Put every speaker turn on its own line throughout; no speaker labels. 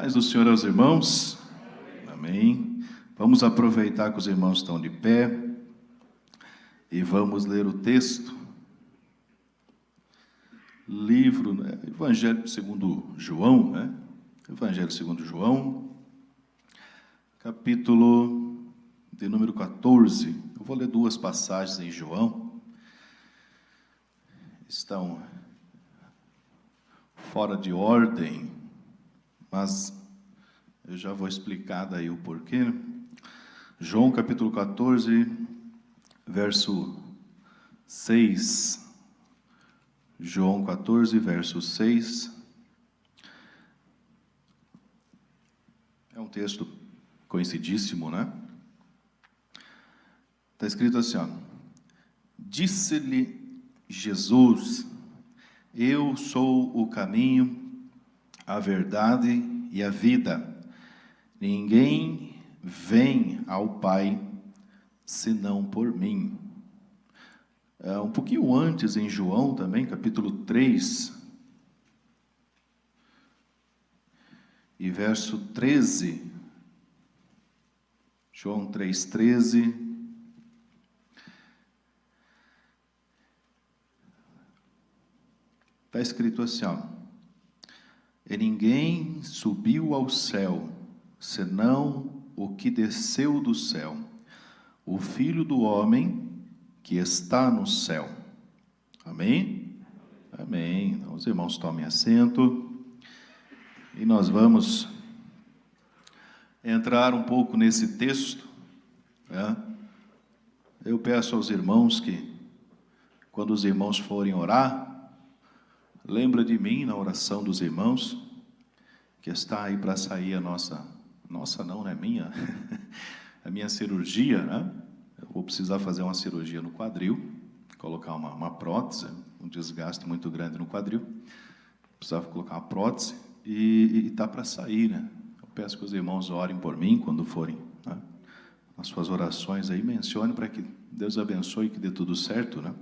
Paz do Senhor aos irmãos. Amém. Vamos aproveitar que os irmãos estão de pé e vamos ler o texto. Livro, Evangelho segundo João, Evangelho segundo João, capítulo de número 14. Eu vou ler duas passagens em João. Estão fora de ordem, mas eu já vou explicar daí o porquê. João capítulo 14, verso 6. João 14, verso 6. É um texto conhecidíssimo, né? Está escrito assim, ó. Disse-lhe Jesus: eu sou o caminho, a verdade e a vida. Ninguém vem ao Pai senão por mim. Um pouquinho antes, em João também, capítulo 3, e verso 13. João 3,13. Está escrito assim, ó. E ninguém subiu ao céu, senão o que desceu do céu, o Filho do homem que está no céu. Amém? Amém. Então, os irmãos tomem assento e nós vamos entrar um pouco nesse texto. Eu peço aos irmãos que, quando os irmãos forem orar, lembra de mim na oração dos irmãos, que está aí para sair a nossa não é minha, a minha cirurgia, né? Eu vou precisar fazer uma cirurgia no quadril, colocar uma prótese, um desgaste muito grande no quadril, precisava colocar uma prótese e está para sair, né? Eu peço que os irmãos orem por mim quando forem, né? Nas suas orações aí, mencione para que Deus abençoe e que dê tudo certo, né?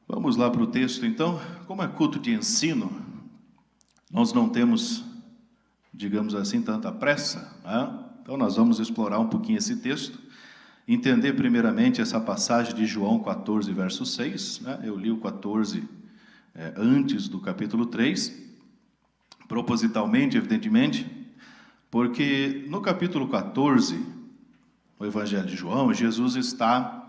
Vamos lá para o texto, então. Como é culto de ensino, nós não temos, digamos assim, tanta pressa, né? Então, nós vamos explorar um pouquinho esse texto, entender primeiramente essa passagem de João 14, verso 6, né? Eu li o 14 antes do capítulo 3, propositalmente, evidentemente, porque no capítulo 14, no Evangelho de João, Jesus está,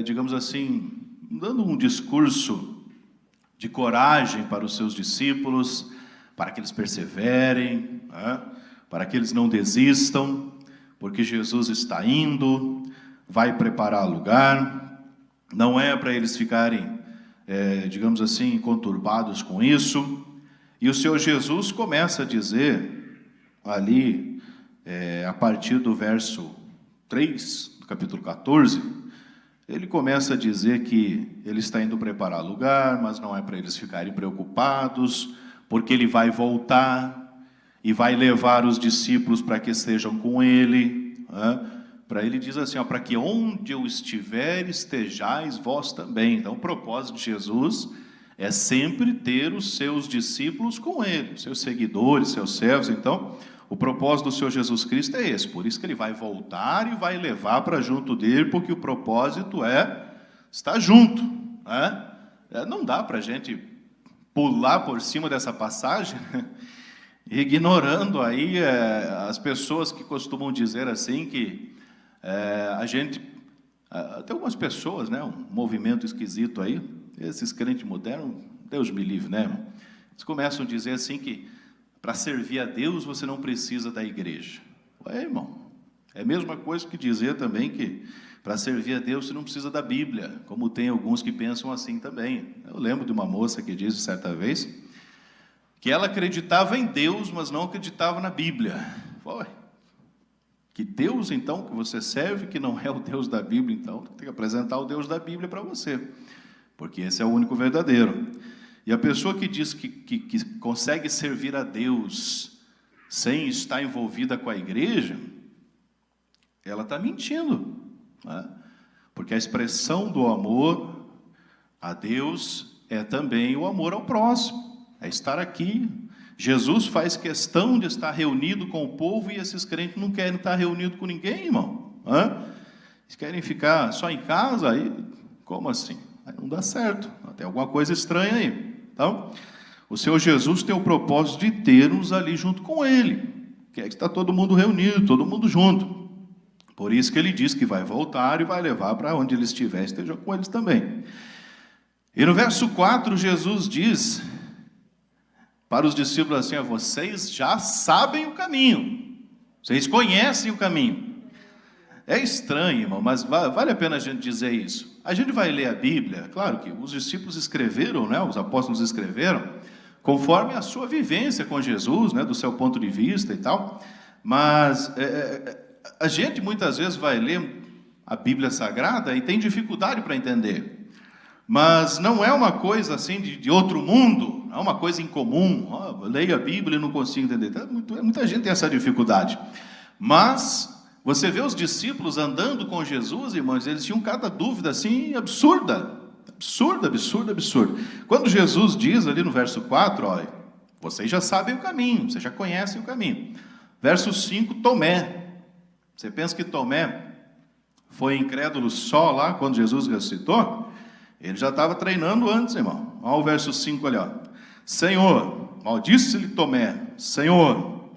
digamos assim, dando um discurso de coragem para os seus discípulos, para que eles perseverem, né? Para que eles não desistam, porque Jesus está indo, vai preparar lugar, não é para eles ficarem, digamos assim, conturbados com isso. E o Senhor Jesus começa a dizer, ali, a partir do verso 3, do capítulo 14, ele começa a dizer que ele está indo preparar lugar, mas não é para eles ficarem preocupados, porque ele vai voltar e vai levar os discípulos para que estejam com ele. Para ele diz assim, para que onde eu estiver, estejais vós também. Então, o propósito de Jesus é sempre ter os seus discípulos com ele, seus seguidores, seus servos. Então, o propósito do Senhor Jesus Cristo é esse. Por isso que ele vai voltar e vai levar para junto dele, porque o propósito é estar junto. Não dá para a gente pular por cima dessa passagem, ignorando aí as pessoas que costumam dizer assim que a gente, até algumas pessoas, né, um movimento esquisito aí, esses crentes modernos, Deus me livre, né, irmão? Eles começam a dizer assim que para servir a Deus você não precisa da igreja. Ué, irmão, é a mesma coisa que dizer também que para servir a Deus você não precisa da Bíblia, como tem alguns que pensam assim também. Eu lembro de uma moça que disse certa vez que ela acreditava em Deus, mas não acreditava na Bíblia. Foi. Que Deus, então, que você serve, que não é o Deus da Bíblia, então, tem que apresentar o Deus da Bíblia para você, porque esse é o único verdadeiro. E a pessoa que diz que consegue servir a Deus sem estar envolvida com a igreja, ela está mentindo, né? Porque a expressão do amor a Deus é também o amor ao próximo. É estar aqui, Jesus faz questão de estar reunido com o povo e esses crentes não querem estar reunidos com ninguém, irmão. Eles querem ficar só em casa, aí como assim? Aí não dá certo, tem alguma coisa estranha aí. Então, o Senhor Jesus tem o propósito de ter-nos ali junto com Ele. Quer que está todo mundo reunido, todo mundo junto. Por isso que Ele diz que vai voltar e vai levar para onde Ele estiver, esteja com eles também. E no verso 4, Jesus diz para os discípulos assim: vocês já sabem o caminho, vocês conhecem o caminho. É estranho, irmão, mas vale a pena a gente dizer isso. A gente vai ler a Bíblia, claro que os discípulos escreveram, né, os apóstolos escreveram, conforme a sua vivência com Jesus, né, do seu ponto de vista e tal, mas a gente muitas vezes vai ler a Bíblia Sagrada e tem dificuldade para entender. Mas não é uma coisa assim de outro mundo, não é uma coisa incomum. Eu leio a Bíblia e não consigo entender. Muita gente tem essa dificuldade. Mas você vê os discípulos andando com Jesus, irmãos, eles tinham cada dúvida assim absurda. Absurda. Quando Jesus diz ali no verso 4, olha, vocês já sabem o caminho, vocês já conhecem o caminho. Verso 5, Tomé. Você pensa que Tomé foi incrédulo só lá quando Jesus ressuscitou? Ele já estava treinando antes, irmão. Olha o verso 5 ali, ó. Senhor, disse-lhe Tomé, Senhor,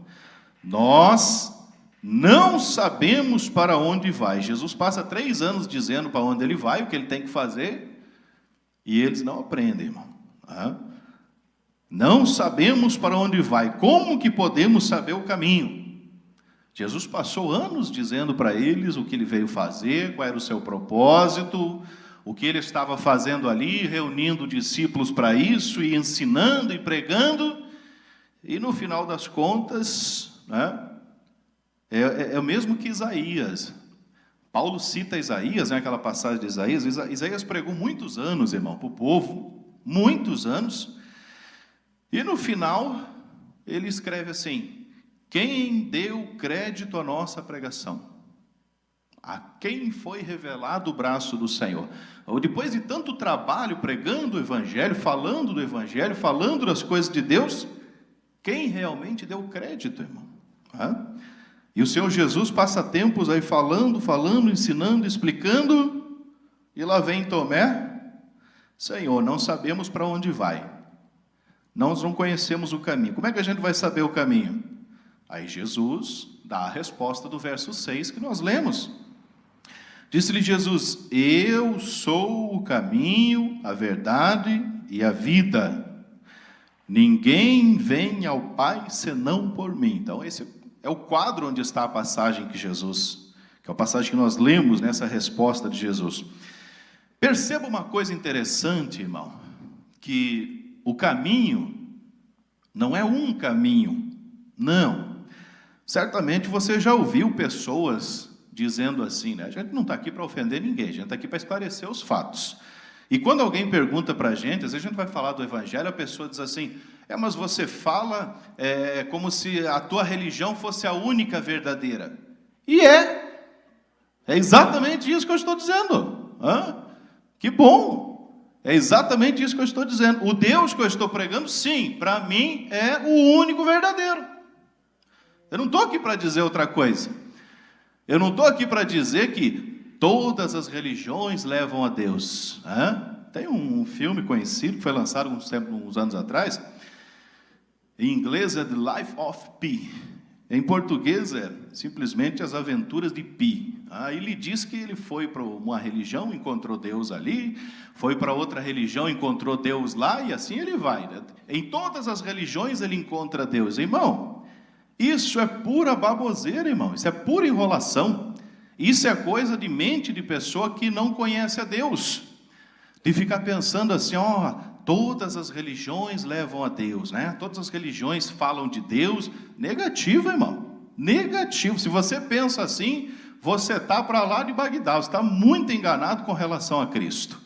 nós não sabemos para onde vai. Jesus passa 3 anos dizendo para onde ele vai, o que ele tem que fazer, e eles não aprendem, irmão. Não sabemos para onde vai. Como que podemos saber o caminho? Jesus passou anos dizendo para eles o que ele veio fazer, qual era o seu propósito, o que ele estava fazendo ali, reunindo discípulos para isso, e ensinando e pregando, e no final das contas, né, é o mesmo que Isaías. Paulo cita Isaías, né, aquela passagem de Isaías. Isaías pregou muitos anos, irmão, para o povo, muitos anos, e no final ele escreve assim: quem deu crédito à nossa pregação? A quem foi revelado o braço do Senhor? Depois de tanto trabalho pregando o Evangelho, falando do Evangelho, falando das coisas de Deus, quem realmente deu crédito, irmão? E o Senhor Jesus passa tempos aí falando, ensinando, explicando, e lá vem Tomé: Senhor, não sabemos para onde vai, nós não conhecemos o caminho. Como é que a gente vai saber o caminho? Aí Jesus dá a resposta do verso 6 que nós lemos. Disse-lhe Jesus: eu sou o caminho, a verdade e a vida. Ninguém vem ao Pai senão por mim. Então esse é o quadro onde está a passagem que é a passagem que nós lemos nessa resposta de Jesus. Perceba uma coisa interessante, irmão, que o caminho não é um caminho, não. Certamente você já ouviu pessoas dizendo assim, né? A gente não está aqui para ofender ninguém, a gente está aqui para esclarecer os fatos. E quando alguém pergunta para a gente, às vezes a gente vai falar do Evangelho, a pessoa diz assim: mas você fala como se a tua religião fosse a única verdadeira. E é exatamente isso que eu estou dizendo. Que bom! É exatamente isso que eu estou dizendo. O Deus que eu estou pregando, sim, para mim é o único verdadeiro. Eu não estou aqui para dizer outra coisa. Eu não estou aqui para dizer que todas as religiões levam a Deus. Tem um filme conhecido que foi lançado uns anos atrás. Em inglês é The Life of Pi. Em português é simplesmente As Aventuras de Pi. Ele diz que ele foi para uma religião, encontrou Deus ali, foi para outra religião, encontrou Deus lá, e assim ele vai, né? Em todas as religiões ele encontra Deus. Irmão, isso é pura baboseira, irmão. Isso é pura enrolação. Isso é coisa de mente de pessoa que não conhece a Deus. De ficar pensando assim, todas as religiões levam a Deus, né? Todas as religiões falam de Deus. Negativo, irmão. Negativo. Se você pensa assim, você está para lá de Bagdá. Você está muito enganado com relação a Cristo.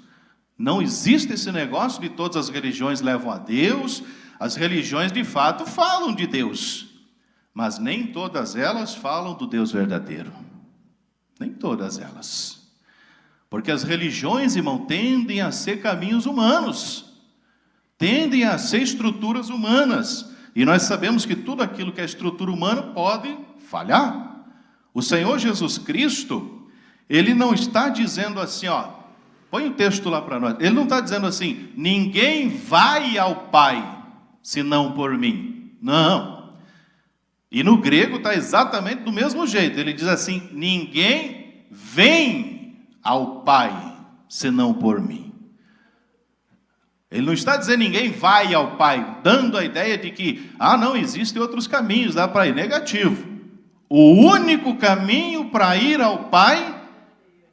Não existe esse negócio de todas as religiões levam a Deus. As religiões, de fato, falam de Deus. Mas nem todas elas falam do Deus verdadeiro. Nem todas elas. Porque as religiões, irmão, tendem a ser caminhos humanos. Tendem a ser estruturas humanas. E nós sabemos que tudo aquilo que é estrutura humana pode falhar. O Senhor Jesus Cristo, Ele não está dizendo assim, ó, põe o texto lá para nós. Ele não está dizendo assim, ninguém vai ao Pai, senão por mim. Não. E no grego está exatamente do mesmo jeito. Ele diz assim, ninguém vem ao Pai, senão por mim. Ele não está dizendo ninguém vai ao Pai, dando a ideia de que, não, existem outros caminhos, dá para ir. Negativo. O único caminho para ir ao Pai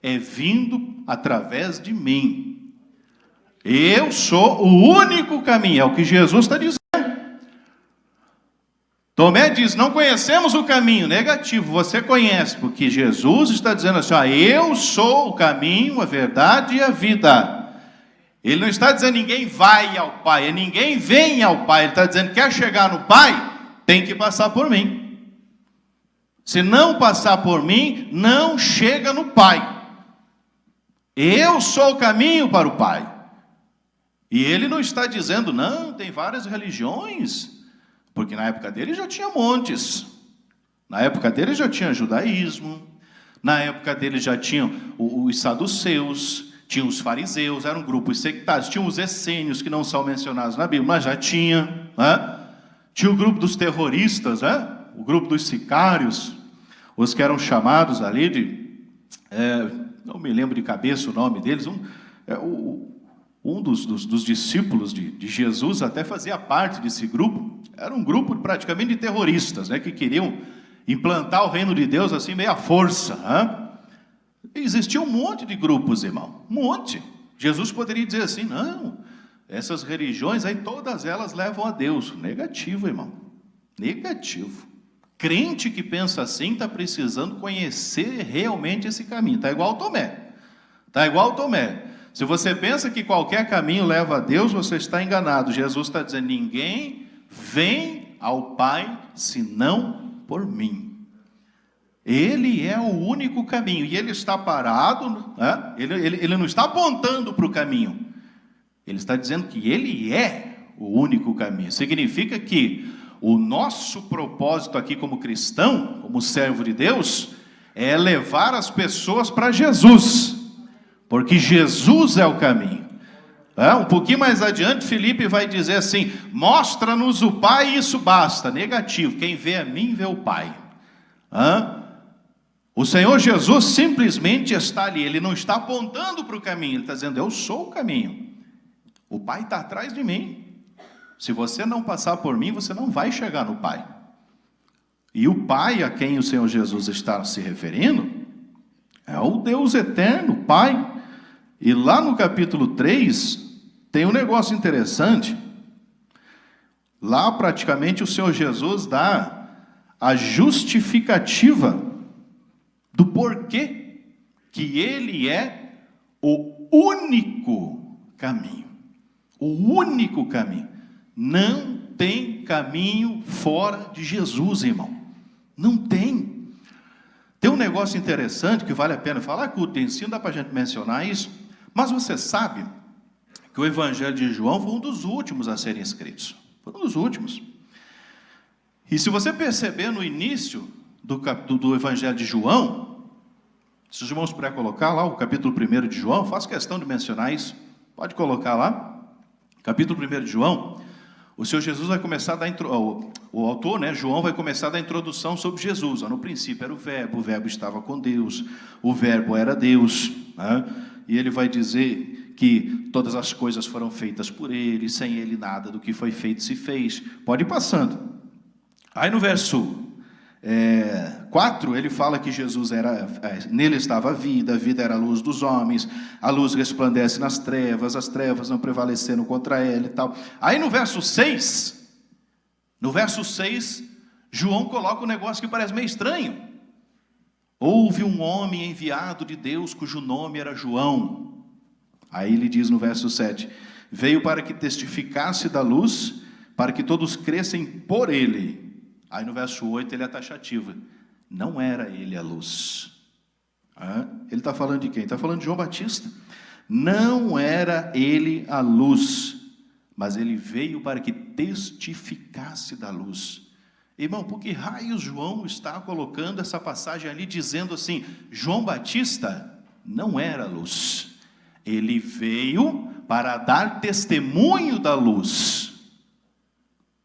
é vindo através de mim. Eu sou o único caminho, é o que Jesus está dizendo. Tomé diz, não conhecemos o caminho. Negativo, você conhece, porque Jesus está dizendo assim, eu sou o caminho, a verdade e a vida. Ele não está dizendo ninguém vai ao Pai, ninguém vem ao Pai. Ele está dizendo, quer chegar no Pai, tem que passar por mim. Se não passar por mim, não chega no Pai. Eu sou o caminho para o Pai. E ele não está dizendo, não, tem várias religiões, porque na época dele já tinha montes. Na época dele já tinha judaísmo, na época dele já tinham os saduceus, tinha os fariseus, eram grupos sectários, tinha os essênios, que não são mencionados na Bíblia, mas já tinha, né? Tinha o grupo dos terroristas, né? O grupo dos sicários, os que eram chamados ali de, não me lembro de cabeça o nome deles, um dos discípulos de Jesus até fazia parte desse grupo, era um grupo praticamente de terroristas, né? Que queriam implantar o reino de Deus assim meio à força, né? Existia um monte de grupos, irmão, um monte. Jesus poderia dizer assim, não, essas religiões aí, todas elas levam a Deus. Negativo, irmão, negativo. Crente que pensa assim está precisando conhecer realmente esse caminho. Está igual Tomé. Se você pensa que qualquer caminho leva a Deus, você está enganado. Jesus está dizendo, ninguém vem ao Pai senão por mim. Ele é o único caminho, e ele está parado, né? Ele não está apontando para o caminho, ele está dizendo que ele é o único caminho. Significa que o nosso propósito aqui como cristão, como servo de Deus, é levar as pessoas para Jesus, porque Jesus é o caminho. Um pouquinho mais adiante, Filipe vai dizer assim, mostra-nos o Pai e isso basta. Negativo, quem vê a mim vê o Pai. O Senhor Jesus simplesmente está ali, Ele não está apontando para o caminho, Ele está dizendo, eu sou o caminho, o Pai está atrás de mim, se você não passar por mim, você não vai chegar no Pai. E o Pai a quem o Senhor Jesus está se referindo, é o Deus eterno, Pai. E lá no capítulo 3, tem um negócio interessante, lá praticamente o Senhor Jesus dá a justificativa do porquê que Ele é o único caminho. O único caminho. Não tem caminho fora de Jesus, irmão. Não tem. Tem um negócio interessante que vale a pena falar, culto de ensino, dá para a gente mencionar isso, mas você sabe que o Evangelho de João foi um dos últimos a serem escritos. Foi um dos últimos. E se você perceber no início do Evangelho de João, se os irmãos puderem colocar lá o capítulo 1 de João, faço questão de mencionar isso, pode colocar lá, capítulo 1 de João, o Senhor Jesus vai começar a dar, o autor, né, João, vai começar a dar a introdução sobre Jesus. No princípio era o Verbo estava com Deus, o Verbo era Deus, né? E ele vai dizer que todas as coisas foram feitas por Ele, sem Ele nada do que foi feito se fez. Pode ir passando. Aí no verso 4, ele fala que Jesus nele estava a vida era a luz dos homens, a luz resplandece nas trevas, as trevas não prevaleceram contra ela e tal. Aí no verso 6, João coloca um negócio que parece meio estranho. Houve um homem enviado de Deus, cujo nome era João. Aí ele diz no verso 7, veio para que testificasse da luz, para que todos crescem por ele. Aí no verso 8 ele é taxativo, não era ele a luz. Ele está falando de quem? Está falando de João Batista. Não era ele a luz, mas ele veio para que testificasse da luz. Irmão, por que raios João está colocando essa passagem ali, dizendo assim, João Batista não era luz, ele veio para dar testemunho da luz.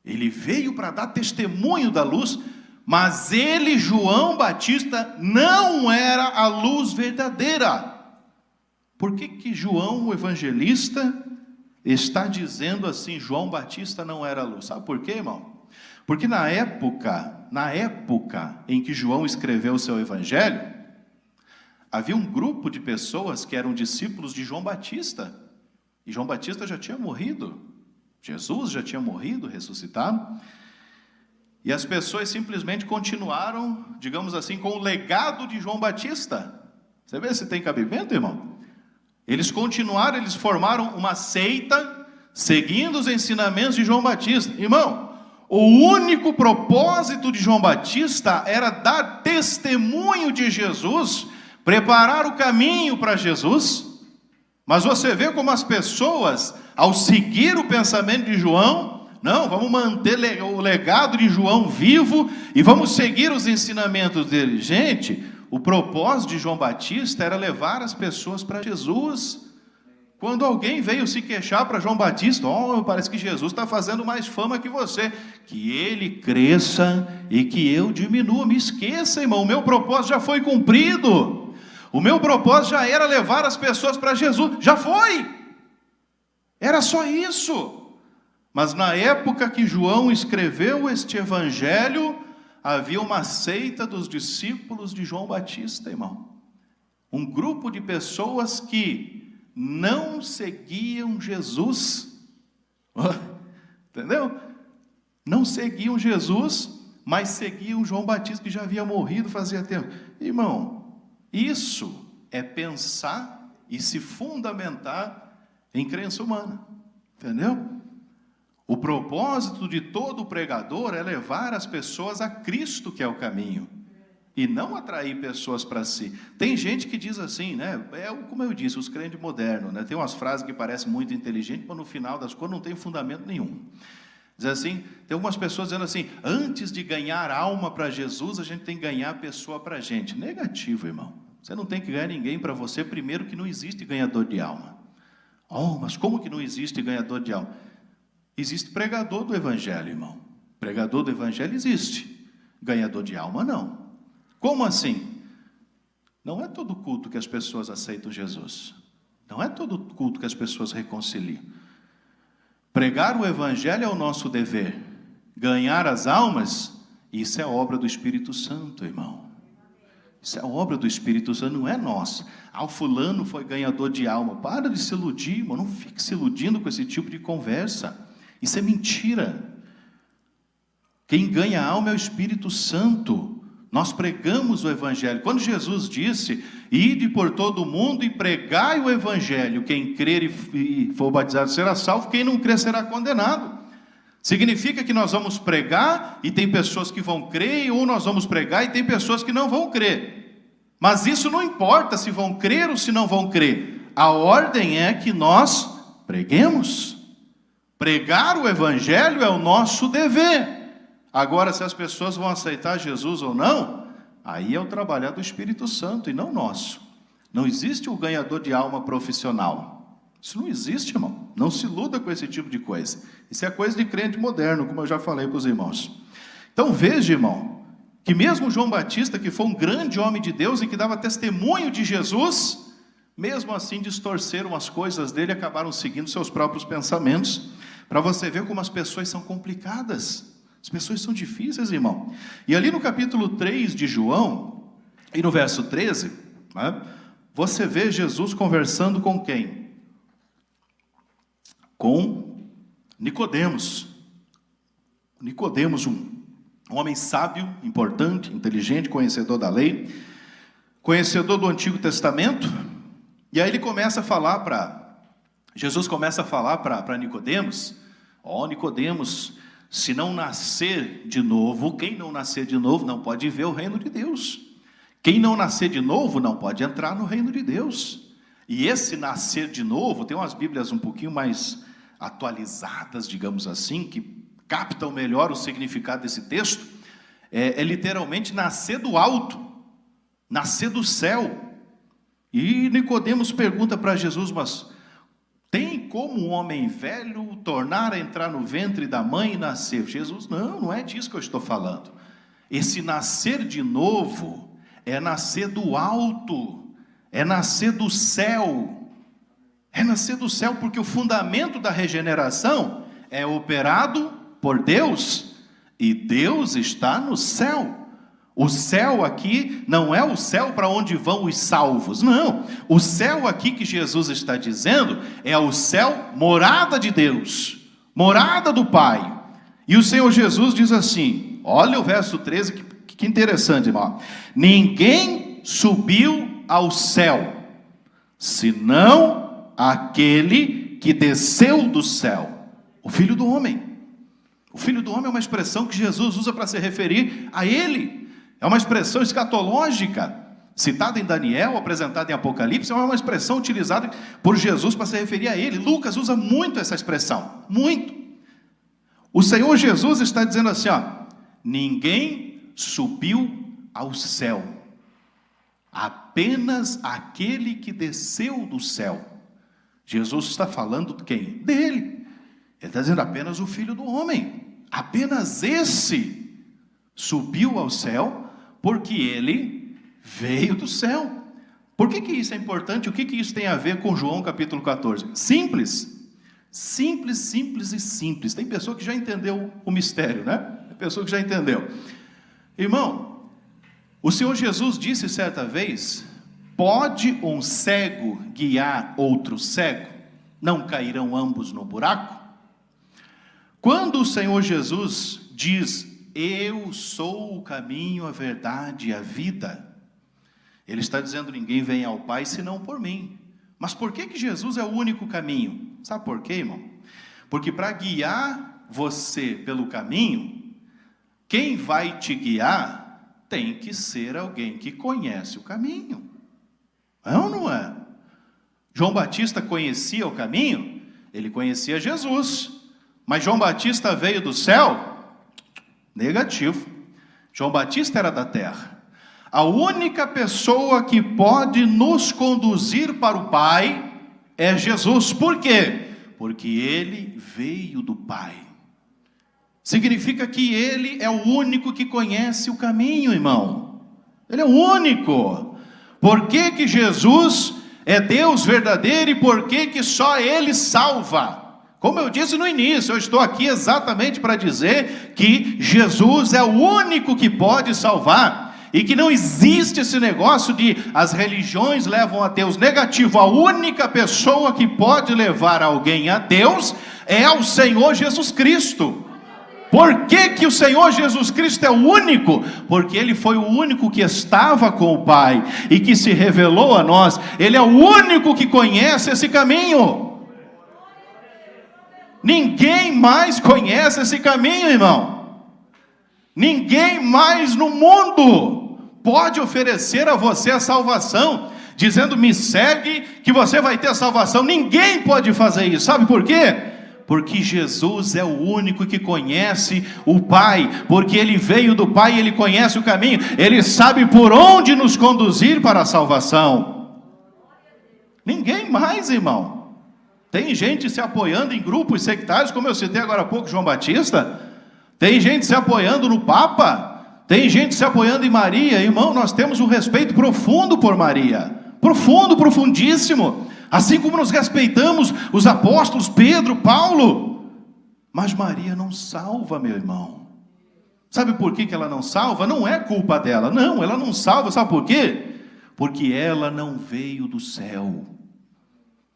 Ele veio para dar testemunho da luz, mas ele, João Batista, não era a luz verdadeira. Por que João, o evangelista, está dizendo assim, João Batista não era a luz? Sabe por quê, irmão? Porque na época em que João escreveu o seu evangelho, havia um grupo de pessoas que eram discípulos de João Batista. E João Batista já tinha morrido. Jesus já tinha morrido, ressuscitado. E as pessoas simplesmente continuaram, digamos assim, com o legado de João Batista. Você vê se tem cabimento, irmão? Eles continuaram, eles formaram uma seita, seguindo os ensinamentos de João Batista. Irmão, o único propósito de João Batista era dar testemunho de Jesus, preparar o caminho para Jesus. Mas você vê como as pessoas, ao seguir o pensamento de João, não, vamos manter o legado de João vivo e vamos seguir os ensinamentos dele. Gente, o propósito de João Batista era levar as pessoas para Jesus. Quando alguém veio se queixar para João Batista, parece que Jesus está fazendo mais fama que você, que ele cresça e que eu diminua. Me esqueça, irmão, o meu propósito já foi cumprido. O meu propósito já era levar as pessoas para Jesus, já foi. Era só isso. Mas na época que João escreveu este evangelho, havia uma seita dos discípulos de João Batista, irmão. Um grupo de pessoas que não seguiam Jesus. Entendeu? Não seguiam Jesus, mas seguiam João Batista, que já havia morrido fazia tempo. Irmão, isso é pensar e se fundamentar em crença humana. Entendeu? O propósito de todo pregador é levar as pessoas a Cristo, que é o caminho, e não atrair pessoas para si. Tem gente que diz assim, né? Como eu disse, os crentes modernos, né? Tem umas frases que parecem muito inteligentes, mas no final das contas não tem fundamento nenhum. Diz assim, tem algumas pessoas dizendo assim, antes de ganhar alma para Jesus, a gente tem que ganhar pessoa para a gente. Negativo, irmão. Você não tem que ganhar ninguém para você, primeiro que não existe ganhador de alma. Mas como que não existe ganhador de alma? Existe pregador do evangelho, irmão. Pregador do evangelho existe. Ganhador de alma, não. Como assim? Não é todo culto que as pessoas aceitam Jesus. Não é todo culto que as pessoas reconciliam. Pregar o evangelho é o nosso dever. Ganhar as almas, isso é obra do Espírito Santo, irmão. Isso é obra do Espírito Santo, não é nossa. O fulano foi ganhador de alma. Para de se iludir, irmão. Não fique se iludindo com esse tipo de conversa. Isso é mentira. Quem ganha a alma é o Espírito Santo. Nós pregamos o evangelho. Quando Jesus disse, ide por todo o mundo e pregai o evangelho, quem crer e for batizado será salvo, quem não crer será condenado. Significa que nós vamos pregar e tem pessoas que vão crer, ou nós vamos pregar e tem pessoas que não vão crer. Mas isso não importa se vão crer ou se não vão crer. A ordem é que nós preguemos. Pregar o evangelho é o nosso dever. Agora, se as pessoas vão aceitar Jesus ou não, aí é o trabalhar do Espírito Santo e não nosso. Não existe o ganhador de alma profissional. Isso não existe, irmão. Não se iluda com esse tipo de coisa. Isso é coisa de crente moderno, como eu já falei para os irmãos. Então veja, irmão, que mesmo João Batista, que foi um grande homem de Deus e que dava testemunho de Jesus, mesmo assim distorceram as coisas dele e acabaram seguindo seus próprios pensamentos. Para você ver como as pessoas são complicadas. As pessoas são difíceis, irmão. E ali no capítulo 3 de João, e no verso 13, né, você vê Jesus conversando com quem? Com Nicodemos. Nicodemos, um homem sábio, importante, inteligente, conhecedor da lei, conhecedor do Antigo Testamento. E aí ele começa a falar Jesus começa a falar para Nicodemos, Nicodemos, se não nascer de novo, quem não nascer de novo não pode ver o reino de Deus. Quem não nascer de novo não pode entrar no reino de Deus. E esse nascer de novo, tem umas bíblias um pouquinho mais atualizadas, digamos assim, que captam melhor o significado desse texto, é literalmente nascer do alto, nascer do céu. E Nicodemos pergunta para Jesus, mas tem como um homem velho tornar a entrar no ventre da mãe e nascer? Jesus, não é disso que eu estou falando. Esse nascer de novo é nascer do alto, é nascer do céu. É nascer do céu, porque o fundamento da regeneração é operado por Deus, e Deus está no céu. O céu aqui não é o céu para onde vão os salvos, não. O céu aqui que Jesus está dizendo é o céu morada de Deus, morada do Pai. E o Senhor Jesus diz assim, olha o verso 13, que interessante, irmão. Ninguém subiu ao céu, senão aquele que desceu do céu, o Filho do Homem. O Filho do Homem é uma expressão que Jesus usa para se referir a Ele. É uma expressão escatológica, citada em Daniel, apresentada em Apocalipse, é uma expressão utilizada por Jesus para se referir a Ele. Lucas usa muito essa expressão, muito. O Senhor Jesus está dizendo assim, ninguém subiu ao céu, apenas aquele que desceu do céu. Jesus está falando de quem? Dele. Ele está dizendo apenas o Filho do Homem, apenas esse subiu ao céu, porque ele veio do céu. Por que isso é importante? O que isso tem a ver com João capítulo 14? Simples. Simples, simples e simples. Tem pessoa que já entendeu o mistério, né? Tem pessoa que já entendeu. Irmão, o Senhor Jesus disse certa vez, pode um cego guiar outro cego? Não cairão ambos no buraco? Quando o Senhor Jesus diz, eu sou o caminho, a verdade e a vida, Ele está dizendo, ninguém vem ao Pai senão por mim. Mas por que Jesus é o único caminho? Sabe por quê, irmão? Porque para guiar você pelo caminho, quem vai te guiar tem que ser alguém que conhece o caminho. É ou não é? João Batista conhecia o caminho? Ele conhecia Jesus. Mas João Batista veio do céu? Negativo. João Batista era da terra. A única pessoa que pode nos conduzir para o Pai é Jesus. Por quê? Porque Ele veio do Pai. Significa que Ele é o único que conhece o caminho, irmão. Ele é o único. Por que Jesus é Deus verdadeiro e por que só Ele salva? Como eu disse no início, eu estou aqui exatamente para dizer que Jesus é o único que pode salvar, e que não existe esse negócio de as religiões levam a Deus. Negativo. A única pessoa que pode levar alguém a Deus é o Senhor Jesus Cristo. Por que o Senhor Jesus Cristo é o único? Porque Ele foi o único que estava com o Pai e que se revelou a nós. Ele é o único que conhece esse caminho. Ninguém mais conhece esse caminho, irmão. Ninguém mais no mundo pode oferecer a você a salvação, dizendo, me segue que você vai ter a salvação. Ninguém pode fazer isso. Sabe por quê? Porque Jesus é o único que conhece o Pai, porque Ele veio do Pai e Ele conhece o caminho, Ele sabe por onde nos conduzir para a salvação. Ninguém mais, irmão. Tem gente se apoiando em grupos sectários, como eu citei agora há pouco, João Batista. Tem gente se apoiando no Papa. Tem gente se apoiando em Maria. Irmão, nós temos um respeito profundo por Maria. Profundo, profundíssimo. Assim como nós respeitamos os apóstolos Pedro, Paulo. Mas Maria não salva, meu irmão. Sabe por que ela não salva? Não é culpa dela. Não, ela não salva. Sabe por quê? Porque ela não veio do céu.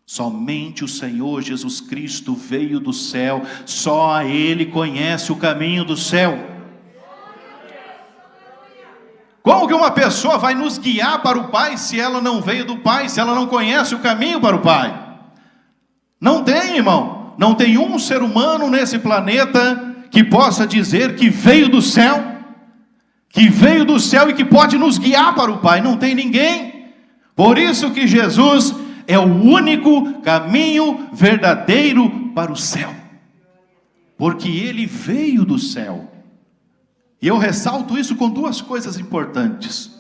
Somente o Senhor Jesus Cristo veio do céu. Só Ele conhece o caminho do céu. Como que uma pessoa vai nos guiar para o Pai se ela não veio do Pai, se ela não conhece o caminho para o Pai? Não tem, irmão. Não tem um ser humano nesse planeta que possa dizer que veio do céu, e que pode nos guiar para o Pai. Não tem ninguém. Por isso que Jesus é o único caminho verdadeiro para o céu, porque ele veio do céu. E eu ressalto isso com duas coisas importantes.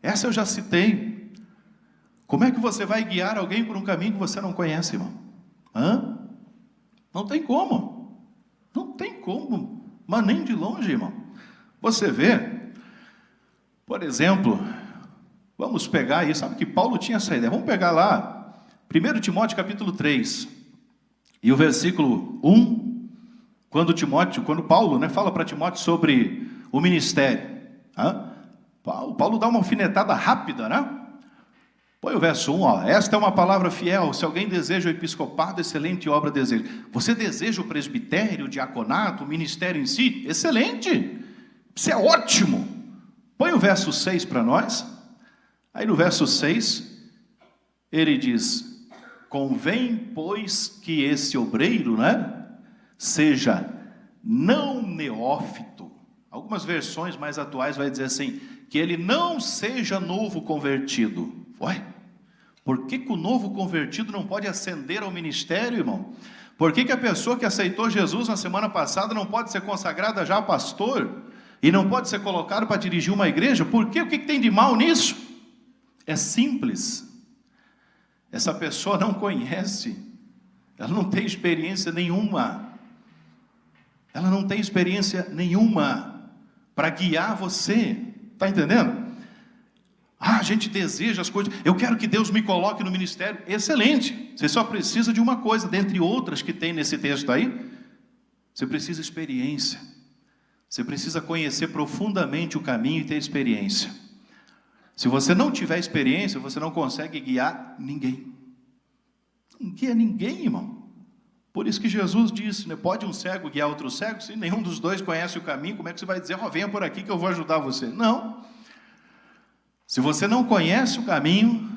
Essa eu já citei. Como é que você vai guiar alguém por um caminho que você não conhece, irmão? Não tem como. Não tem como. Mas nem de longe, irmão. Você vê, por exemplo, vamos pegar aí, sabe que Paulo tinha essa ideia. Vamos pegar lá, 1 Timóteo capítulo 3, e o versículo 1, quando Paulo, né, fala para Timóteo sobre o ministério. Paulo dá uma alfinetada rápida, né? Põe o verso 1, ó. Esta é uma palavra fiel. Se alguém deseja o episcopado, excelente obra deseja. Você deseja o presbitério, o diaconato, o ministério em si? Excelente! Isso é ótimo! Põe o verso 6 para nós. Aí no verso 6, ele diz: convém, pois, que esse obreiro, né, seja não neófito. Algumas versões mais atuais vai dizer assim, que ele não seja novo convertido. Ué, por que o novo convertido não pode ascender ao ministério, irmão? Por que a pessoa que aceitou Jesus na semana passada não pode ser consagrada já a pastor? E não pode ser colocado para dirigir uma igreja? Por quê? O que tem de mal nisso? É simples. Essa pessoa não conhece, ela não tem experiência nenhuma. Ela não tem experiência nenhuma para guiar você. Está entendendo? A gente deseja as coisas. Eu quero que Deus me coloque no ministério. Excelente. Você só precisa de uma coisa, dentre outras que tem nesse texto aí. Você precisa de experiência. Você precisa conhecer profundamente o caminho e ter experiência. Se você não tiver experiência, você não consegue guiar ninguém. Não guia ninguém, irmão. Por isso que Jesus disse, né? Pode um cego guiar outro cego? Se nenhum dos dois conhece o caminho, como é que você vai dizer, venha por aqui que eu vou ajudar você? Não. Se você não conhece o caminho,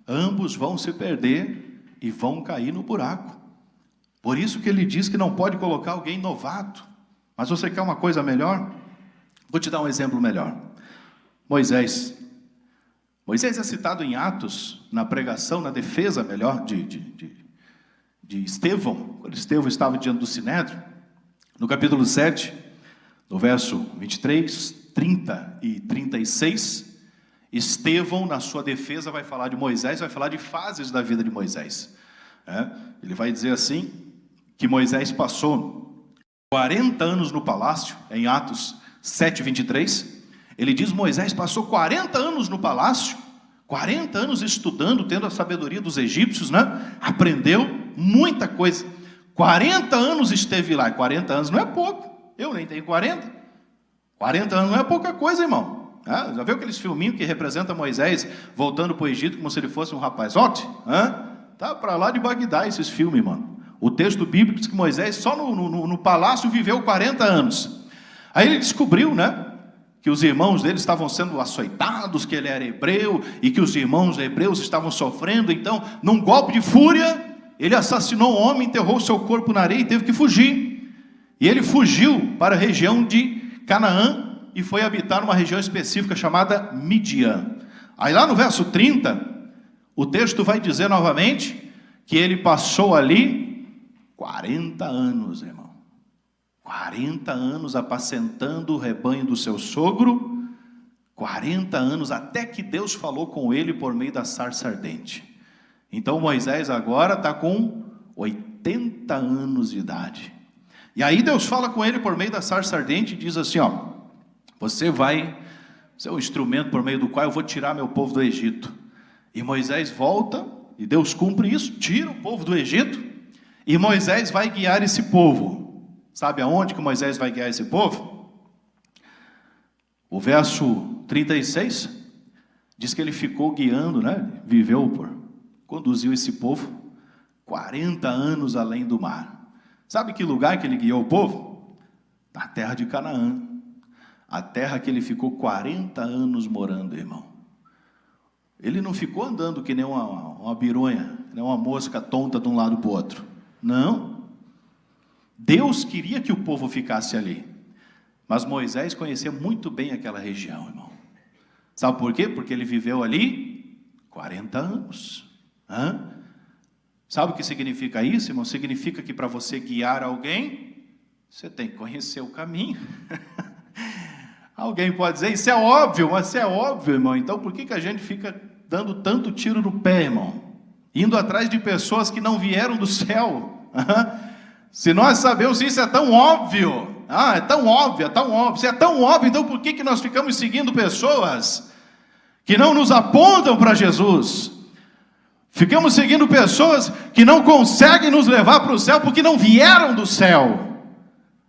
ambos vão se perder e vão cair no buraco. Por isso que ele diz que não pode colocar alguém novato. Mas você quer uma coisa melhor? Vou te dar um exemplo melhor. Moisés é citado em Atos, na pregação, na defesa, melhor, de Estevão, quando Estevão estava diante do Sinédrio, no capítulo 7, no verso 23, 30 e 36, Estevão, na sua defesa, vai falar de Moisés, vai falar de fases da vida de Moisés. Ele vai dizer assim, que Moisés passou 40 anos no palácio, em Atos 7, 23, ele diz, Moisés passou 40 anos no palácio, 40 anos estudando, tendo a sabedoria dos egípcios, né? Aprendeu muita coisa. 40 anos esteve lá. 40 anos não é pouco. Eu nem tenho 40. 40 anos não é pouca coisa, irmão. Já viu aqueles filminhos que representam Moisés voltando para o Egito como se ele fosse um rapazote? Tá para lá de Bagdá esses filmes, mano. O texto bíblico diz que Moisés só no palácio viveu 40 anos. Aí ele descobriu, né? Que os irmãos dele estavam sendo açoitados, que ele era hebreu, e que os irmãos hebreus estavam sofrendo. Então, num golpe de fúria, ele assassinou um homem, enterrou seu corpo na areia e teve que fugir. E ele fugiu para a região de Canaã e foi habitar uma região específica chamada Midian. Aí lá no verso 30, o texto vai dizer novamente que ele passou ali 40 anos, irmão. 40 anos apacentando o rebanho do seu sogro, 40 anos, até que Deus falou com ele por meio da sarça ardente. Então Moisés agora está com 80 anos de idade. E aí Deus fala com ele por meio da sarça ardente e diz assim, você é o instrumento por meio do qual eu vou tirar meu povo do Egito. E Moisés volta, e Deus cumpre isso, tira o povo do Egito, e Moisés vai guiar esse povo. Sabe aonde que Moisés vai guiar esse povo? O verso 36 diz que ele ficou guiando, né? Conduziu esse povo 40 anos além do mar. Sabe que lugar que ele guiou o povo? Na terra de Canaã. A terra que ele ficou 40 anos morando, irmão. Ele não ficou andando que nem uma bironha, nem uma mosca tonta de um lado para o outro. Não. Deus queria que o povo ficasse ali. Mas Moisés conhecia muito bem aquela região, irmão. Sabe por quê? Porque ele viveu ali 40 anos. Sabe o que significa isso, irmão? Significa que para você guiar alguém, você tem que conhecer o caminho. Alguém pode dizer, isso é óbvio, mas isso é óbvio, irmão. Então por que a gente fica dando tanto tiro no pé, irmão? Indo atrás de pessoas que não vieram do céu. Se nós sabemos isso é tão óbvio. É tão óbvio, é tão óbvio. Se é tão óbvio, então por que nós ficamos seguindo pessoas que não nos apontam para Jesus? Ficamos seguindo pessoas que não conseguem nos levar para o céu porque não vieram do céu.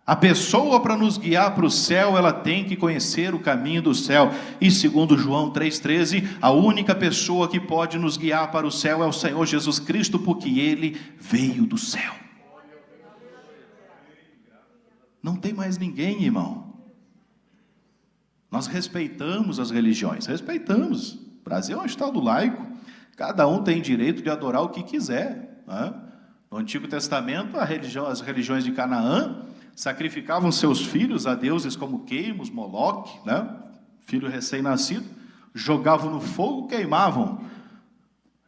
A pessoa, para nos guiar para o céu, ela tem que conhecer o caminho do céu. E segundo João 3,13, a única pessoa que pode nos guiar para o céu é o Senhor Jesus Cristo, porque Ele veio do céu. Não tem mais ninguém, irmão. Nós respeitamos as religiões, respeitamos. O Brasil é um estado laico, cada um tem direito de adorar o que quiser, né? No Antigo Testamento, as religiões de Canaã sacrificavam seus filhos a deuses como Queimos, Moloque, né? Filho recém-nascido, jogavam no fogo, queimavam.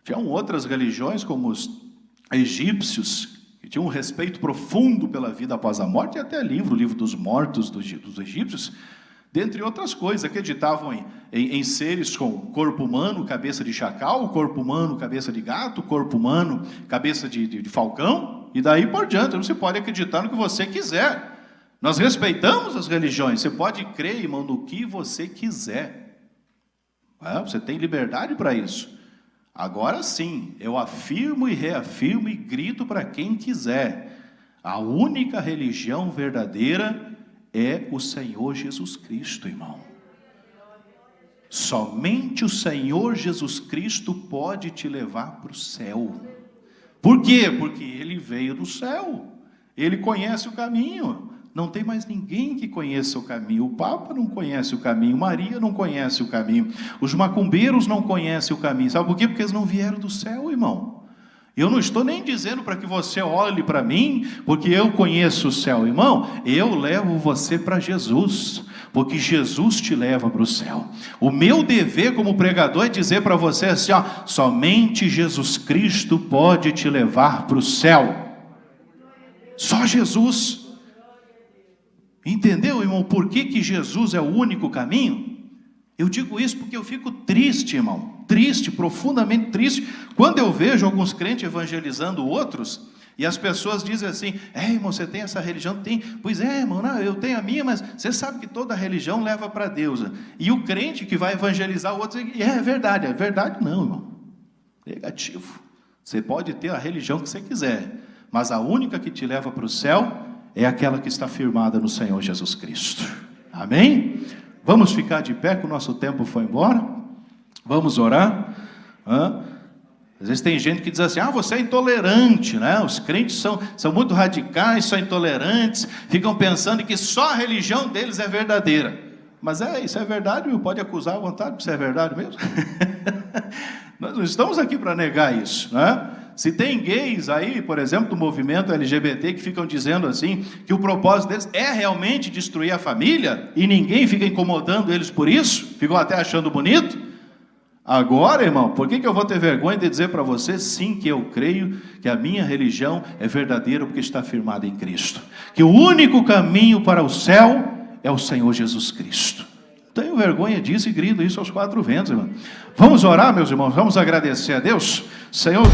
Tinham outras religiões, como os egípcios, que tinham um respeito profundo pela vida após a morte, e até o livro dos mortos dos egípcios, dentre outras coisas. Acreditavam em seres com corpo humano, cabeça de chacal, corpo humano, cabeça de gato, corpo humano, cabeça de falcão, e daí por diante. Você pode acreditar no que você quiser. Nós respeitamos as religiões. Você pode crer, irmão, no que você quiser. Você tem liberdade para isso. Agora sim, eu afirmo e reafirmo e grito para quem quiser. A única religião verdadeira é o Senhor Jesus Cristo, irmão. Somente o Senhor Jesus Cristo pode te levar para o céu. Por quê? Porque Ele veio do céu. Ele conhece o caminho. Não tem mais ninguém que conheça o caminho. O Papa não conhece o caminho. Maria não conhece o caminho. Os macumbeiros não conhecem o caminho. Sabe por quê? Porque eles não vieram do céu, irmão. Eu não estou nem dizendo para que você olhe para mim, porque eu conheço o céu, irmão. Eu levo você para Jesus, porque Jesus te leva para o céu. O meu dever como pregador é dizer para você assim, somente Jesus Cristo pode te levar para o céu. Só Jesus. Entendeu, irmão? Por que Jesus é o único caminho? Eu digo isso porque eu fico triste, irmão. Triste, profundamente triste, quando eu vejo alguns crentes evangelizando outros, e as pessoas dizem assim, irmão, você tem essa religião? Tem. Pois é, irmão, não, eu tenho a minha, mas você sabe que toda religião leva para Deus. E o crente que vai evangelizar o outro diz, é verdade não, irmão. Negativo. Você pode ter a religião que você quiser, mas a única que te leva para o céu é aquela que está firmada no Senhor Jesus Cristo. Amém? Vamos ficar de pé, que o nosso tempo foi embora. Vamos orar. Às vezes tem gente que diz assim, você é intolerante, né? Os crentes são muito radicais, são intolerantes, ficam pensando que só a religião deles é verdadeira. Mas isso é verdade, meu? Pode acusar à vontade, isso é verdade mesmo? Nós não estamos aqui para negar isso, né? Se tem gays aí, por exemplo, do movimento LGBT, que ficam dizendo assim, que o propósito deles é realmente destruir a família, e ninguém fica incomodando eles por isso, ficam até achando bonito. Agora, irmão, por que eu vou ter vergonha de dizer para você, sim, que eu creio que a minha religião é verdadeira, porque está firmada em Cristo, que o único caminho para o céu é o Senhor Jesus Cristo. Tenho vergonha disso e grito isso aos quatro ventos, irmão. Vamos orar, meus irmãos, vamos agradecer a Deus. Senhor...